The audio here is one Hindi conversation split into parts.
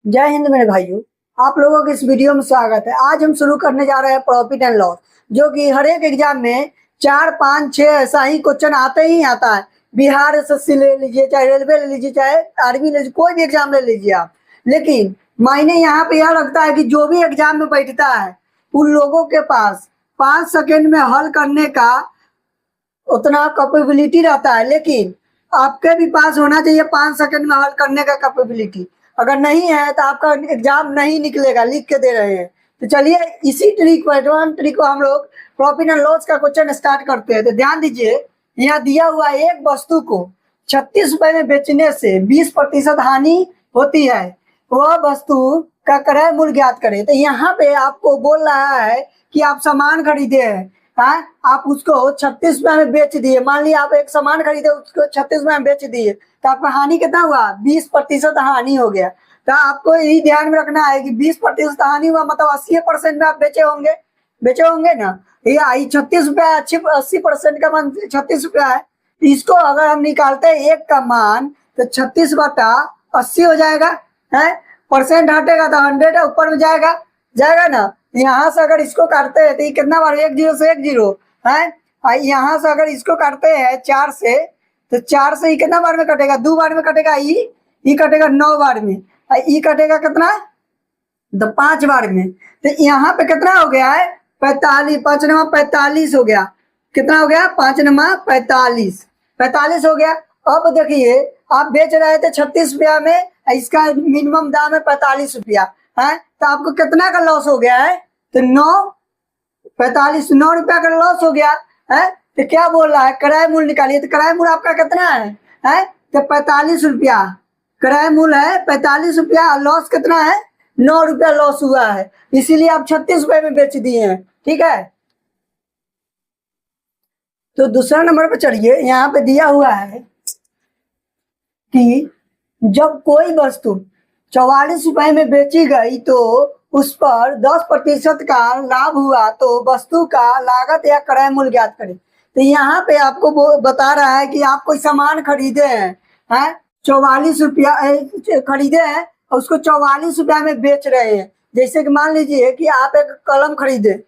जय हिंद मेरे भाइयों। आप लोगों के इस वीडियो में स्वागत है। आज हम शुरू करने जा रहे हैं प्रॉफिट एंड लॉस, जो कि हर एक एग्जाम में 4 5 6 ऐसा ही क्वेश्चन आता ही आता है। बिहार एसएससी ले लीजिए, चाहे रेलवे ले लीजिए, चाहे आर्मी ले लीजिए, कोई भी एग्जाम ले लीजिए आप। लेकिन मायने यहाँ पे यह लगता है कि जो भी एग्जाम में बैठता है उन लोगों के पास 5 सेकंड में हल करने का उतना कैपेबिलिटी रहता है, लेकिन आपके भी पास होना चाहिए 5 सेकंड में हल करने का कैपेबिलिटी। अगर नहीं है तो आपका एग्जाम नहीं निकलेगा, लिख के दे रहे हैं। तो चलिए इसी ट्रिक को, एडवांस ट्रिक को हम लोग प्रॉफिट एंड लॉस का क्वेश्चन स्टार्ट करते हैं। तो ध्यान दीजिए, यहाँ दिया हुआ एक वस्तु को 36 रुपए में बेचने से 20% हानि होती है। वह वस्तु का क्रय मूल्य ज्ञात करें। तो यहाँ पे आपको बोल रहा है कि आप सामान खरीदे हैं, आप उसको 36 रुपए में बेच दिए। मान लिया आप एक सामान खरीदे, उसको 36 रुपए में बेच दिए, तो आपका हानि कितना हुआ? 20% हानि हो गया। तो आपको यही ध्यान में रखना है कि 20% हानि हुआ मतलब 80% में आप बेचे होंगे ना। ये आई 36 रुपया, 80% का मान 36 रुपया है। इसको अगर हम निकालते हैं एक का मान, तो 36/80 हो जाएगा है। परसेंट हटेगा तो 100 ऊपर में जाएगा ना। यहाँ से अगर इसको काटते हैं तो ये कितना बार? 1 0 से 1 0 है। यहाँ से अगर इसको काटते हैं 4 से, तो 4 से ये कितना बार में कटेगा? 2 बार में कटेगा। ये कटेगा 9 बार में, ये कटेगा कितना? तो 5 बार में। तो यहाँ पे कितना हो गया है? 45। 5 नमा 45 हो गया। कितना हो गया? 5 नमा 45 हो गया। अब देखिए, आप बेच रहे थे 36 रुपया में, इसका मिनिमम दाम है 45 रुपया है। तो आपको कितना का लॉस हो गया है? तो 9 रुपया का लॉस हो गया है। तो क्या बोल रहा है? किराया मूल्य निकालिए। तो किराया मूल्य आपका कितना है? तो 45 रुपया किराया मूल्य है। 45 रुपया। लॉस कितना है? 9 रुपया लॉस हुआ है, इसीलिए आप 36 रुपए में बेच दिए हैं। ठीक है, तो दूसरा नंबर पर चलिए। यहाँ पे दिया हुआ है कि जब कोई वस्तु 44 रुपए में बेची गई तो उस पर 10% का लाभ हुआ, तो वस्तु का लागत या क्रय मूल्य ज्ञात करें। तो यहाँ पे आपको वो बता रहा है कि आप कोई सामान खरीदे हैं, 44 रुपया खरीदे हैं और उसको 44 रुपया में बेच रहे हैं। जैसे कि मान लीजिए कि आप एक कलम खरीदे,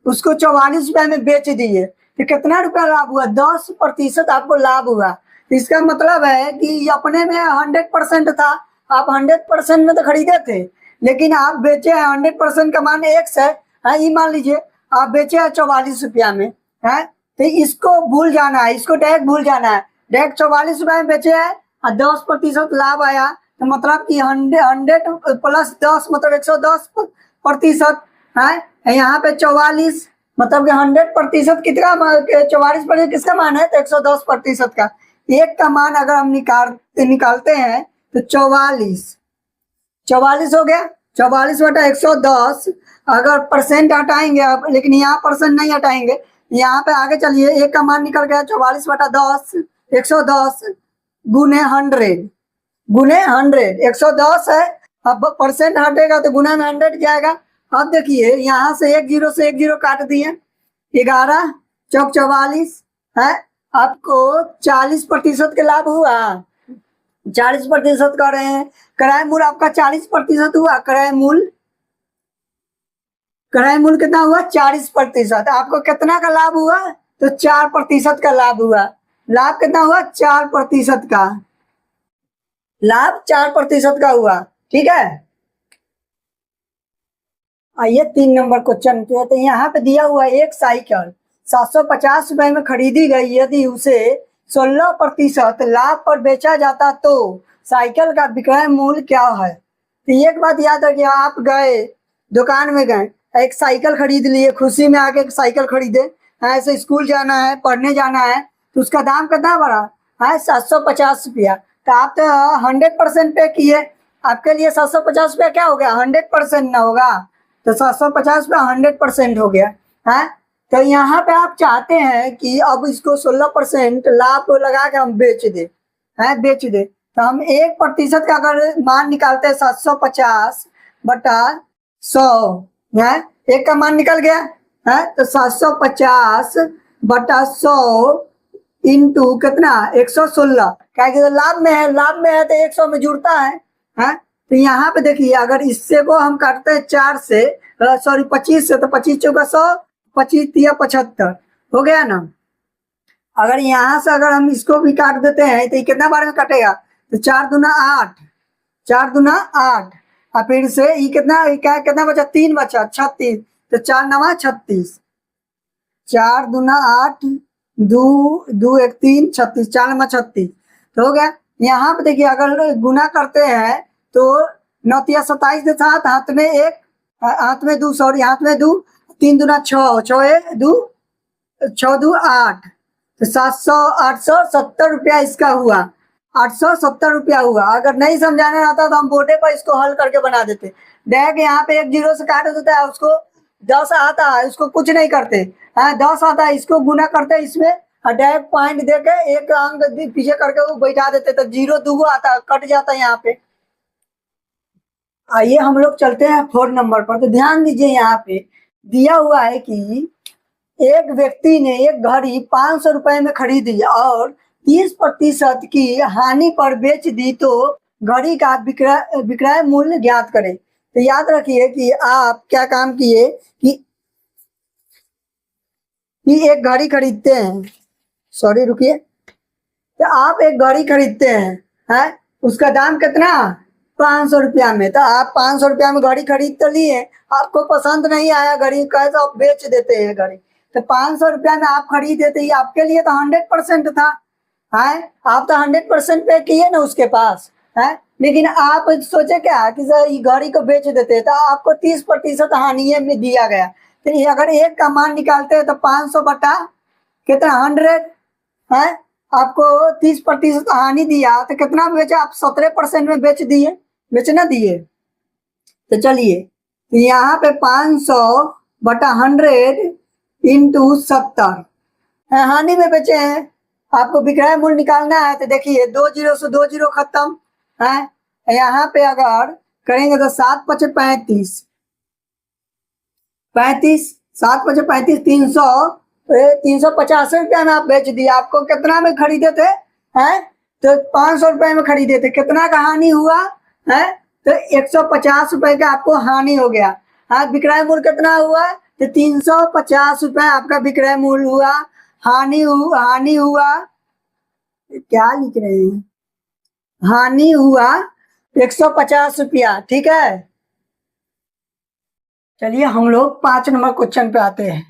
उसको 44 रुपया में बेच दिए, तो कितना रुपया लाभ हुआ? 10% आपको लाभ हुआ। इसका मतलब है कि अपने में 100% था, आप 100% में तो खरीदे थे, लेकिन आप बेचे हैं 100% का मान X है। ये मान लीजिए आप बेचे हैं 44 रुपया में, है। तो इसको भूल जाना है, इसको डायरेक्ट भूल जाना है। डायरेक्ट 44 रुपया में बेचे हैं और 10% लाभ आया, तो मतलब कि 100 प्लस 10 मतलब 110% है। यहाँ पे 44 मतलब कि 100% कितना? 44% किसका मान है? तो 110% का। एक का मान अगर हम निकालते हैं तो 44 हो गया। 44/110 अगर परसेंट हटाएंगे आप, लेकिन यहाँ परसेंट नहीं हटाएंगे। यहाँ पे आगे चलिए, एक का मान निकल गया 44/10, 110 गुने 100 110 है। अब परसेंट हटेगा तो गुना में 100 जाएगा। अब देखिए, यहाँ से 1 0 से 1 0 काट दिए, 11 चौक 44 है। आपको 40% के लाभ हुआ। 40% कर रहे हैं। किराया मूल्य आपका 40% हुआ। किराया मूल्य कितना हुआ? 40%। आपको कितना का लाभ हुआ? तो 4% का लाभ हुआ। लाभ कितना हुआ? 4% का लाभ 4% का हुआ। ठीक है, आइए 3 नंबर क्वेश्चन पे। तो यहाँ पे दिया हुआ एक साइकिल 750 रुपए में खरीदी गई, यदि उसे 16% लाभ पर बेचा जाता तो साइकिल का विक्रय मूल्य क्या है? तो एक बात याद रखिए, आप गए दुकान में, गए एक साइकिल खरीद लिए, खुशी में आके एक साइकिल खरीदे, ऐसे स्कूल जाना है, पढ़ने जाना है, तो उसका दाम कितना बड़ा है? 750 रुपया। तो आप तो 100% पे किए, आपके लिए 750 रुपया क्या हो गया? 100% ना होगा। तो 750 पे 100% हो गया है। तो यहाँ पे आप चाहते हैं कि अब इसको 16% लाभ लगा के हम बेच दे। तो हम 1% का अगर मान निकालते हैं 750/100 है, एक का मान निकल गया है। तो 750/100 इंटू कितना? 116। क्या लाभ में है? तो 100 में जुड़ता है। तो यहाँ पे देखिए अगर इससे को हम काटते हैं 4 से, सॉरी 25 से, तो 25 चौका 100, 25 तिया 75, हो गया ना। अगर यहाँ से अगर हम इसको भी काट देते हैं तो ये कितना बार में कटेगा, तो 4 दूना 8, 4 दूना 8, और फिर से ये कितना बचा, 3 बचा, 36, तो 4 नवा 36, 4 दूना 8, 2 2 1 3 36, 4 नवा 36, तो हो गया। यहाँ पे देखिए अगर गुना करते हैं तो 9 तिया 27 के साथ हाथ में 1, हाथ में 2, सॉरी हाथ में 2, 3 दूना 6, 6 2 6 2 8, तो 700 870 रुपया इसका हुआ, 870 रुपया हुआ। अगर नहीं समझाना आता तो हम बोर्डे पर इसको हल करके बना देते। डायरेक्ट यहाँ पे 1 जीरो से काट देता है, उसको 10 आता है, उसको कुछ नहीं करते, हाँ 10 आता है, इसको गुना करते हैं इसमें, और डायरेक्ट पॉइंट देके एक अंक पीछे करके वो बैठा देते, तो 0 2 आता है, कट जाता है यहाँ पे। आइए हम लोग चलते हैं 4 नंबर पर। तो ध्यान दीजिए यहाँ पे दिया हुआ है कि एक व्यक्ति ने एक घड़ी 500 रुपए में खरीदी और 30% की हानि पर बेच दी, तो घड़ी का विक्रय मूल्य ज्ञात करें। तो याद रखिए कि आप क्या काम किए कि एक घड़ी खरीदते हैं, सॉरी रुकिए, तो आप एक घड़ी खरीदते हैं, उसका दाम कितना, 500 रुपया में। तो आप 500 रुपया में घड़ी खरीद तो लिए, आपको पसंद नहीं आया घड़ी, कैसे आप बेच देते हैं घड़ी, तो 500 रुपया में आप खरीद देते, ही आपके लिए तो 100% था, है आप तो 100% पे किए ना उसके पास, है। लेकिन आप सोचे क्या कि सर घड़ी को बेच देते, तो आपको 30% हानि में दिया गया। तो अगर एक का मान निकालते हैं तो 500 बटा कितना 100, है, आपको 30% हानि दिया, तो कितना बेचा आप, 17% में बेचना दिए। तो चलिए, तो यहाँ पे 500 बटा 100 इंटू 70 हानि में बेचे हैं। आपको विक्रय मूल्य निकालना है, तो देखिए 2 जीरो से 2 जीरो खत्म है। यहाँ पे अगर करेंगे तो 7 पचे 35, 7 पचे 35, 300, 385 रुपया में आप बेच दिए। आपको कितना में खरीदे थे, हैं, तो 500 रुपए में खरीदे थे, कितना का हानि हुआ है, तो 150 रुपए का आपको हानि हो गया। हाँ, विक्रय मूल्य कितना हुआ, तो 350 रुपए आपका विक्रय मूल्य हुआ। हानि हुआ, क्या लिख रहे हैं, हानि हुआ 150 रुपया, ठीक है। चलिए हम लोग 5 नंबर क्वेश्चन पे आते हैं।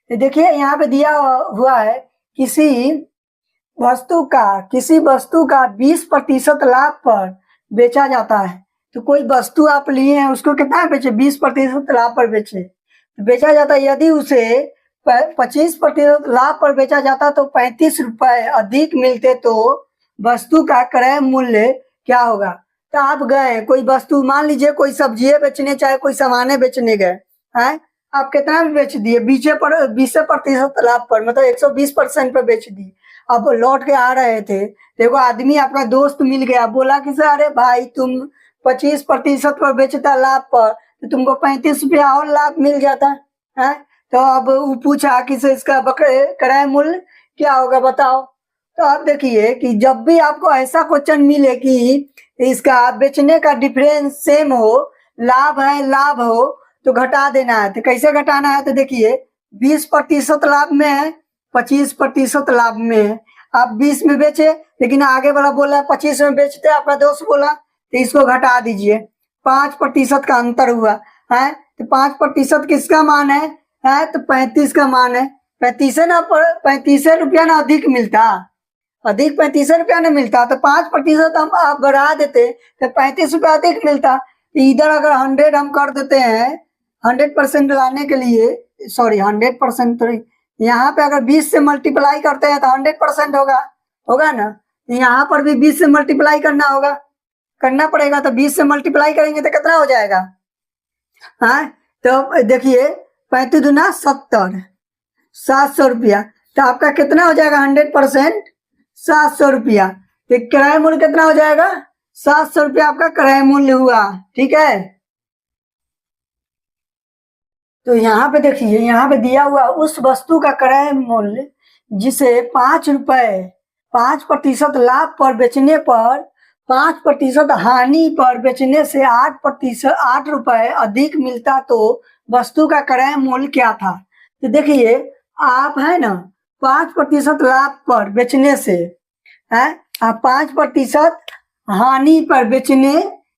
तो देखिए यहाँ पे दिया हुआ है किसी वस्तु का 20% लाभ पर बेचा जाता है। तो कोई वस्तु आप लिए हैं, उसको कितना बेचे, 20% लाभ पर बेचे, तो बेचा जाता है। यदि उसे 25% लाभ पर बेचा जाता तो 35 रुपए अधिक मिलते, तो वस्तु का क्रय मूल्य क्या होगा। तो आप गए कोई वस्तु, मान लीजिए कोई सब्जी बेचने, चाहे कोई सामाने बेचने गए, हैं, आप कितना में बेच दिए, 20% लाभ पर, मतलब 120% पे बेच दिए। अब लौट के आ रहे थे, देखो आदमी आपका दोस्त मिल गया, बोला कि सर अरे भाई तुम 25% पर बेचता लाभ पर, तो तुमको 35 रुपया और लाभ मिल जाता है। तो अब वो पूछा कि इसका क्रय मूल्य क्या होगा बताओ। तो आप देखिए कि जब भी आपको ऐसा क्वेश्चन मिले कि इसका बेचने का डिफरेंस सेम हो, लाभ हो, तो घटा देना है। तो कैसे घटाना है, तो देखिए 20% लाभ में है, 25% लाभ में है। आप 20 में बेचे, लेकिन आगे वाला बोला 25 में बेचते, आपका दोस्त बोला, तो इसको घटा दीजिए, 5% का अंतर हुआ है। तो 5% किसका मान है, तो 35 का मान है। 35 ना, 35 रुपया ना अधिक मिलता, अधिक 35 रुपया नहीं मिलता, तो 5% हम आप बढ़ा देते तो 35 रुपया अधिक मिलता। इधर अगर 100 हम कर देते हैं, 100% लाने के लिए, सॉरी 100% तो यहाँ पे अगर 20 से मल्टीप्लाई करते हैं तो 100% होगा ना। यहाँ पर भी 20 से मल्टीप्लाई करना पड़ेगा, तो 20 से मल्टीप्लाई करेंगे तो कितना हो जाएगा, हाँ, तो देखिए 35 दूना 70, 700 रुपया, तो आपका कितना हो जाएगा 100%, 700 रुपया। तो किराया मूल्य कितना हो जाएगा, 700 रुपया आपका किराया मूल्य हुआ, ठीक है। तो यहाँ पे देखिए, यहाँ पे दिया हुआ उस वस्तु का क्रय मूल्य जिसे 5 रुपए 5% लाभ पर बेचने पर 5% हानि पर बेचने से 8 रुपए अधिक मिलता तो वस्तु का क्रय मूल्य क्या था। तो देखिए आप है ना 5% लाभ पर बेचने से है, आप 5% हानि पर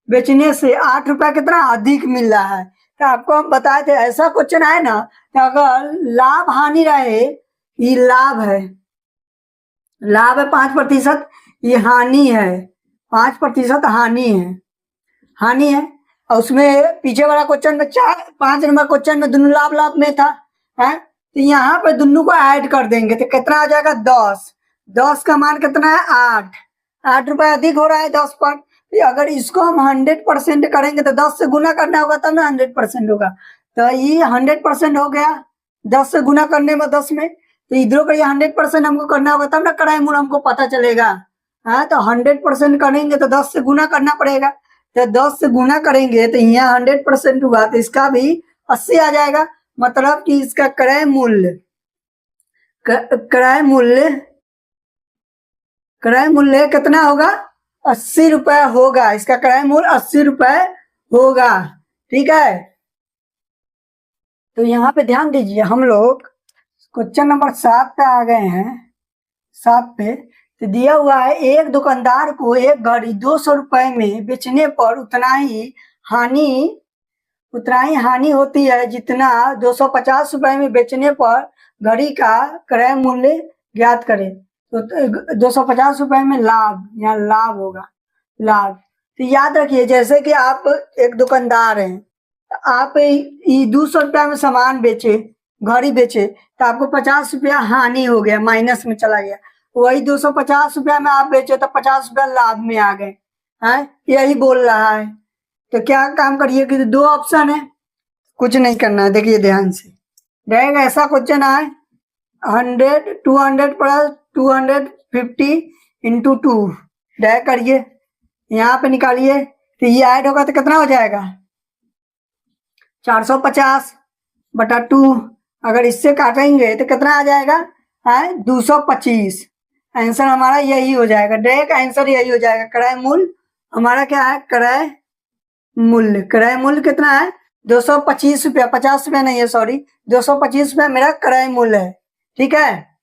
बेचने से 8 रुपया कितना अधिक मिल रहा है। तो आपको हम बताए थे ऐसा क्वेश्चन है ना, तो अगर लाभ हानि रहे, ये लाभ है, लाभ है 5%, ये हानि है 5% हानि है। और उसमें पीछे वाला क्वेश्चन में 5 नंबर क्वेश्चन में दोनों लाभ लाभ में था है, तो यहाँ पे दोनों को ऐड कर देंगे तो कितना आ जाएगा 10 का मान कितना है 8 रुपए अधिक हो रहा है 10 पर। तो अगर इसको हम 100% करेंगे तो 10 से गुना करना होगा तब ना 100% होगा। तो ये 100% हो गया 10 से गुना करने में 10 में, तो इधरों का ये 100% हमको करना होगा तब ना क्रय मूल्य हमको पता चलेगा। हाँ तो 100% करेंगे तो 10 से गुना करना पड़ेगा, तो 10 से गुना करेंगे तो यहाँ 100% हुआ तो इसका भी 80 आ जाएगा। मतलब कि इसका क्रय मूल्य कितना होगा 80 रुपए होगा। इसका क्रय मूल्य 80 रुपए होगा। ठीक है, तो यहाँ पे ध्यान दीजिए, हम लोग क्वेश्चन नंबर 7 पे आ गए हैं। 7 पे तो दिया हुआ है एक दुकानदार को एक घड़ी 200 रुपए में बेचने पर उतना ही हानि होती है जितना 250 रुपए में बेचने पर घड़ी का क्रय मूल्य ज्ञात करें। तो 250 रुपए में लाभ, यहाँ लाभ होगा लाभ। तो याद रखिए जैसे कि आप एक दुकानदार हैं, आप 200 रुपया में सामान बेचे, घड़ी बेचे, तो आपको 50 रुपया हानि हो गया, माइनस में चला गया। वही 250 रुपया में आप बेचे तो 50 रुपया लाभ में आ गए हैं, यही बोल रहा है। तो क्या काम करिए कि 2 ऑप्शन है, कुछ नहीं करना है। देखिए ध्यान से रहेगा, ऐसा क्वेश्चन आए 100 200 प्लस 250 इंटू 2 डायरेक्ट करिए, यहाँ पे निकालिए तो ये ऐड होगा तो कितना हो जाएगा 450 बटा 2। अगर इससे काटेंगे तो कितना आ जाएगा है 225। आंसर हमारा यही हो जाएगा, डायरेक्ट आंसर यही हो जाएगा। क्रय मूल्य हमारा क्या है, क्रय मूल्य कितना है 225 रुपया, 50 रुपया नहीं है सॉरी, 225 रुपया मेरा क्रय मूल्य है। ठीक है,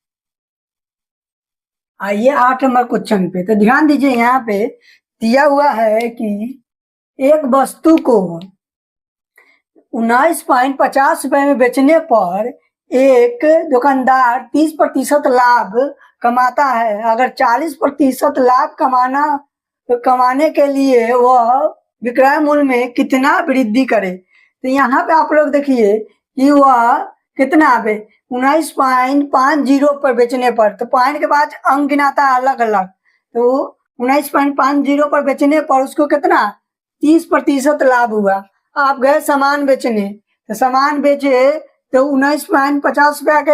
आइए 8 नंबर क्वेश्चन पे। तो ध्यान दीजिए यहाँ पे दिया हुआ है कि एक वस्तु को 19.50 रुपए में बेचने पर एक दुकानदार 30% लाभ कमाता है। अगर 40% लाभ कमाने के लिए वह विक्रय मूल्य में कितना वृद्धि करे। तो यहाँ पे आप लोग देखिए कि वह कितना है 19.50 पर बेचने पर, तो पॉइंट के बाद अंक गिनाता है अलग अलग। तो 19.50 पर बेचने पर उसको कितना 30% लाभ हुआ। आप गए सामान बेचने, तो सामान बेचे तो 19.50 रुपया के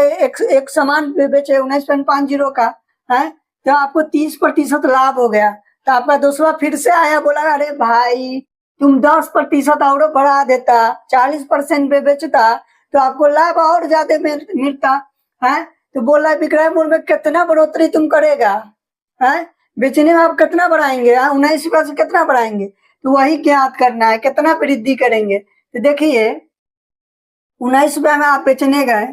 एक सामान बेचे 19.50 का है, तो आपको 30% लाभ हो गया। तो आपका दूसरा फिर से आया, बोला अरे भाई तुम 10% और बढ़ा देता, 40% पे बेचता तो आपको लाभ और ज्यादा मिलता है। तो बोला विक्रय मूल्य में कितना बढ़ोतरी तुम करेगा है, बेचने में आप कितना बढ़ाएंगे 19 रुपया से कितना बढ़ाएंगे, तो वही ज्ञात करना है कितना वृद्धि करेंगे। तो देखिए 19 रुपया में आप बेचने गए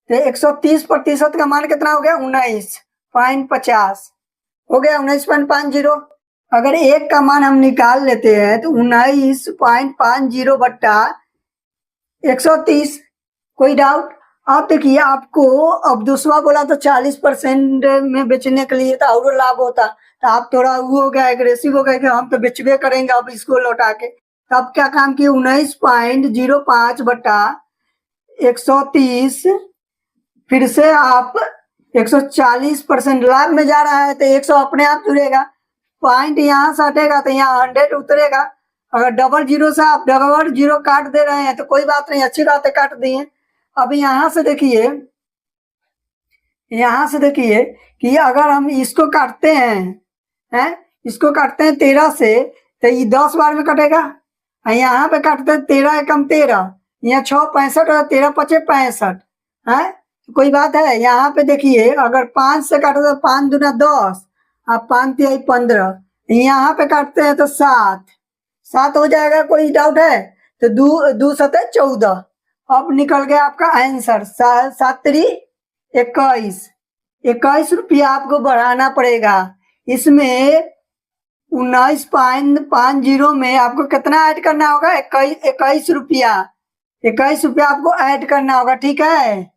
तो 130% का मान कितना हो गया 19.50 हो गया 19.50। अगर एक का मान हम निकाल लेते हैं तो 19.50 बट्टा 130, कोई डाउट। आप देखिए आपको अब दूसरा बोला तो 40% में बेचने के लिए तो और लाभ होता, तो आप थोड़ा वो हो गया एग्रेसिव हो गया कि हम तो बेचबे करेंगे अब इसको लौटा के। तो अब क्या काम किए 19.05 बट्टा 130, फिर से आप 140% लाभ में जा रहा है तो 100 अपने आप जुड़ेगा, पॉइंट यहाँ से हटेगा तो यहाँ 100 उतरेगा। अगर डबल जीरो से आप डबल जीरो काट दे रहे हैं तो कोई बात नहीं, अच्छी बात है काट दिए। अब यहाँ से देखिए कि अगर हम इसको काटते हैं इसको काटते हैं 13 से तो ये 10 बार में कटेगा। यहाँ पे काटते हैं 13 एकम 13, यहाँ 6 65 और 13 पचे 65 है, तो कोई बात है। यहाँ पे देखिए अगर 5 से काटो तो 5 दूना 10 और 5 तिहाई 15, यहाँ पे काटते हैं तो 7 7 हो जाएगा, कोई डाउट है? तो दो 7 14। अब निकल गया आपका आंसर 7 3 21। 21 रुपया आपको बढ़ाना पड़ेगा। इसमें 19.50 में आपको कितना ऐड करना होगा? 21 रुपया। 21 रुपया आपको ऐड करना होगा, ठीक है?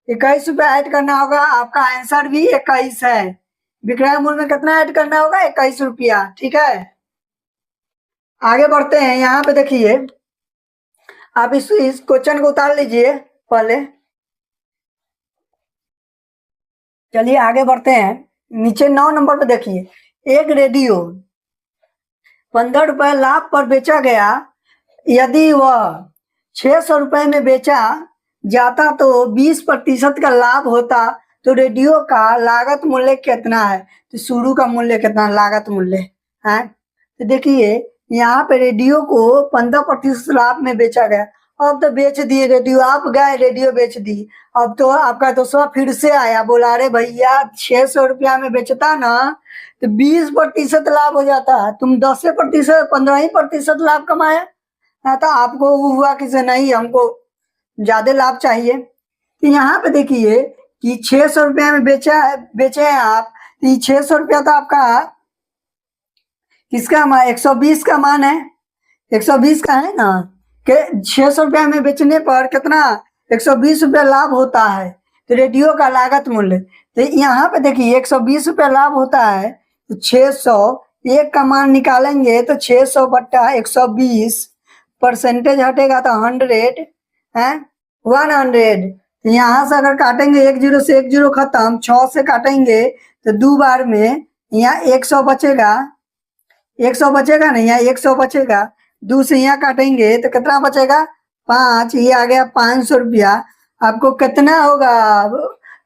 21 रुपया ऐड करना होगा। आपका आंसर भी 21 है। विक्रय मूल्य में कितना ऐड करना होगा? 21 रुपया, ठीक है? आगे बढ़ते हैं। यहाँ पे देखिए, आप इस क्वेश्चन को उतार लीजिए पहले। चलिए आगे बढ़ते हैं। नीचे 9 नंबर पे देखिए, एक रेडियो 15 रुपए लाभ पर बेचा गया। यदि वह 600 रुपए में बेचा जाता तो 20% का लाभ होता, तो रेडियो का लागत मूल्य कितना है? तो शुरू का मूल्य कितना, लागत मूल्य है? तो देखिए यहाँ पे रेडियो को 15% लाभ में बेचा गया। अब तो बेच दिए रेडियो, आप गए रेडियो बेच दी। अब तो आपका तो सब फिर से आया, बोला अरे भैया 600 रुपया में बेचता ना तो 20% लाभ हो जाता है, तुम 10% 15% लाभ कमाया। तो आपको हुआ कि से नहीं, हमको ज्यादा लाभ चाहिए। तो यहाँ पे देखिए कि 600 रुपया में बेचे हैं आप। तो 600 रुपया तो आपका किसका मान? 120 का मान है, 120 का है ना? कि 600 रुपया में बेचने पर कितना? 120 रुपया लाभ होता है। तो रेडियो का लागत मूल्य, तो यहाँ पे देखिए 120 रुपया लाभ होता है। तो 600 एक का मान निकालेंगे तो 600 बट्टा 120, परसेंटेज हटेगा तो 100 है, 100। तो यहाँ से अगर काटेंगे 1 0 से 1 0 खत्म, 6 से काटेंगे तो 2 बार में यहाँ 100 बचेगा, 100 बचेगा नहीं, यहाँ 100 बचेगा। 2 से यहाँ काटेंगे तो कितना बचेगा? 5। ये आ गया 500 रुपया। आपको कितना होगा?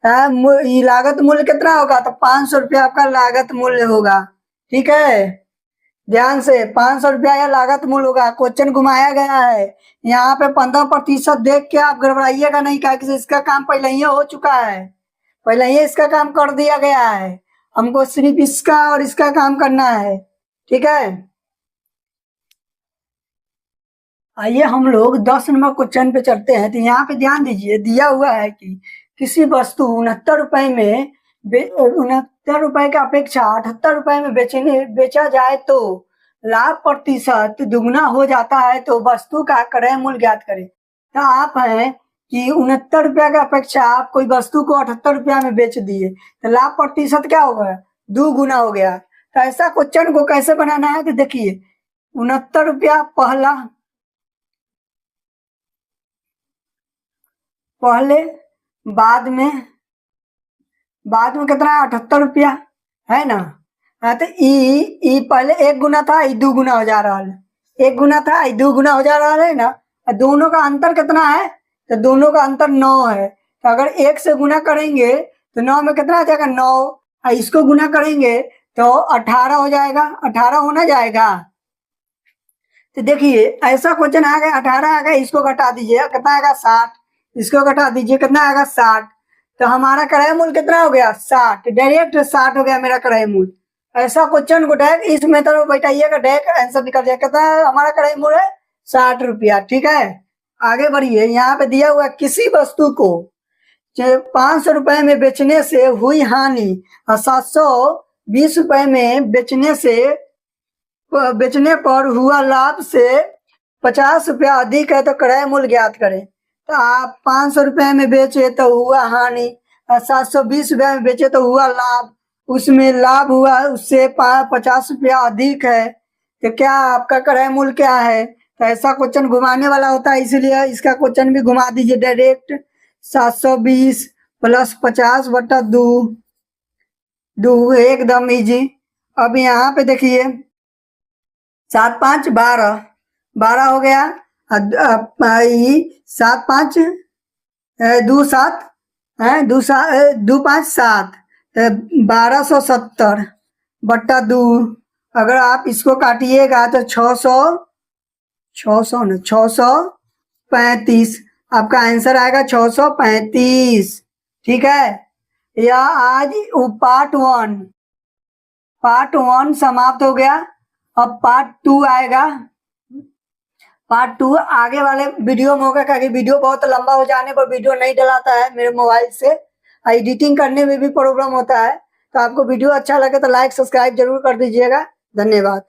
ये लागत मूल्य कितना होगा? तो 500 रुपया आपका लागत मूल्य होगा, ठीक है? ध्यान से 500 रुपया या लागत मूल्य होगा। क्वेश्चन घुमाया गया है यहाँ पे 15% देख के आप घबराइएगा नहीं, क्या इसका काम पहले ही हो चुका है, पहले ही इसका काम कर दिया गया है। हमको सिर्फ इसका और इसका काम करना है, ठीक है? आइए हम लोग 10 नंबर क्वेश्चन पे चलते हैं। तो यहाँ पे ध्यान दीजिए, दिया हुआ है कि किसी वस्तु 69 रुपए में 69 रुपए की अपेक्षा 78 रुपए में बेचा जाए तो लाभ प्रतिशत दुगुना हो जाता है, तो वस्तु का क्रय मूल्य ज्ञात करें। तो आप हैं कि 69 रुपया की अपेक्षा आप कोई वस्तु को 78 रुपया में बेच दिए, तो लाभ प्रतिशत क्या हो गया? 2 गुना हो गया। तो ऐसा क्वेश्चन को कैसे बनाना है? तो देखिए 69 रुपया पहले, बाद में कितना? 78 रुपया, है ना? हाँ, तो ई पहले 1 गुना था, ई 2 गुना हो जा रहा है। 1 गुना था, ई 2 गुना हो जा रहा है ना? दोनों का अंतर कितना है? तो दोनों का अंतर 9 है। तो अगर 1 से गुना करेंगे तो 9 में कितना आ जाएगा? 9। इसको गुना करेंगे तो 18 हो जाएगा, 18 होना जाएगा। तो देखिए ऐसा क्वेश्चन आ गया, 18 आ गया, इसको घटा दीजिए कितना आएगा? 60। इसको घटा दीजिए कितना आएगा? 60। तो हमारा क्रय मूल्य कितना हो गया? 60। डायरेक्ट 60 हो गया मेरा क्रय मूल्य। ऐसा क्वेश्चन को डायरेक्ट इस मेथड में बैठाइएगा, डायरेक्ट आंसर निकल जाएगा। कितना हमारा क्रय मूल्य है? 60 रुपया, ठीक है? आगे बढ़िए। यहाँ पे दिया हुआ किसी वस्तु को 500 रुपए में बेचने से हुई हानि और 720 रुपए में बेचने पर हुआ लाभ से 50 रुपया अधिक है, तो क्रय मूल्य ज्ञात करें। तो आप 500 रुपए में बेचे तो हुआ हानि, और 720 रुपए में बेचे तो हुआ लाभ। उसमें लाभ हुआ उससे 50 रुपया अधिक है, तो क्या आपका क्रय मूल्य क्या है? तो ऐसा क्वेश्चन घुमाने वाला होता है, इसलिए इसका क्वेश्चन भी घुमा दीजिए डायरेक्ट। 720 प्लस 50 बटा 2, एकदम इजी। अब यहाँ पे देखिए 7 5 12, 12 हो गया। 7 5 2 7 है, 2 5 7, 1270 बट्टा 2। अगर आप इसको काटिएगा तो 635 आपका आंसर आएगा, 635, ठीक है? यह आज पार्ट 1 पार्ट 1 समाप्त हो गया। अब पार्ट 2 आएगा। पार्ट 2 आगे वाले वीडियो में होगा, क्योंकि वीडियो बहुत लंबा हो जाने पर वीडियो नहीं डलाता है मेरे मोबाइल से, एडिटिंग करने में भी प्रॉब्लम होता है। तो आपको वीडियो अच्छा लगे तो लाइक सब्सक्राइब जरूर कर दीजिएगा। धन्यवाद।